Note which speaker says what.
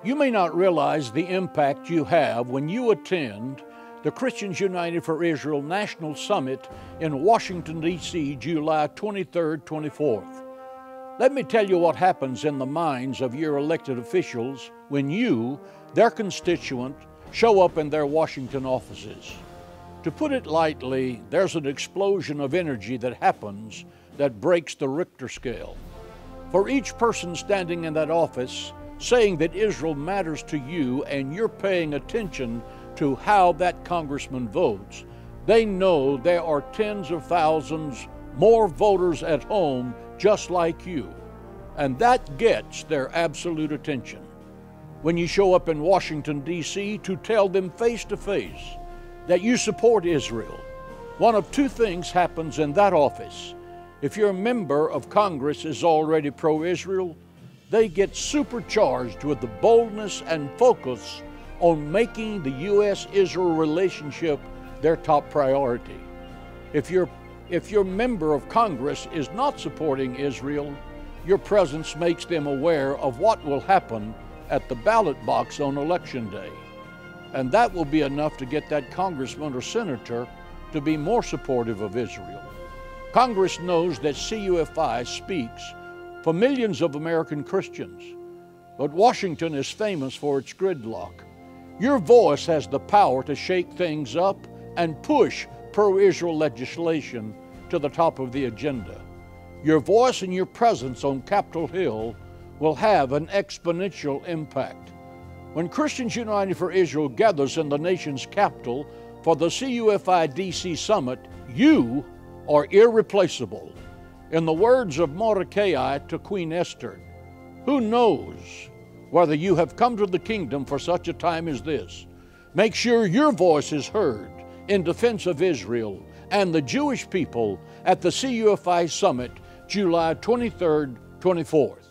Speaker 1: You may not realize the impact you have when you attend the Christians United for Israel National Summit in Washington, D.C., July 23rd, 24th. Let me tell you what happens in the minds of your elected officials when you, their constituent, show up in their Washington offices. To put it lightly, there's an explosion of energy that happens that breaks the Richter scale. For each person standing in that office, saying that Israel matters to you and you're paying attention to how that congressman votes, they know there are tens of thousands more voters at home just like you, and that gets their absolute attention. When you show up in Washington, D.C. to tell them face to face that you support Israel, one of two things happens in that office. If your member of Congress is already pro-Israel, they get supercharged with the boldness and focus on making the U.S.-Israel relationship their top priority. If your member of Congress is not supporting Israel, your presence makes them aware of what will happen at the ballot box on Election Day. And that will be enough to get that congressman or senator to be more supportive of Israel. Congress knows that CUFI speaks for millions of American Christians, but Washington is famous for its gridlock. Your voice has the power to shake things up and push pro-Israel legislation to the top of the agenda. Your voice and your presence on Capitol Hill will have an exponential impact. When Christians United for Israel gathers in the nation's capital for the CUFI DC Summit, you are irreplaceable. In the words of Mordecai to Queen Esther, who knows whether you have come to the kingdom for such a time as this? Make sure your voice is heard in defense of Israel and the Jewish people at the CUFI Summit, July 23rd, 24th.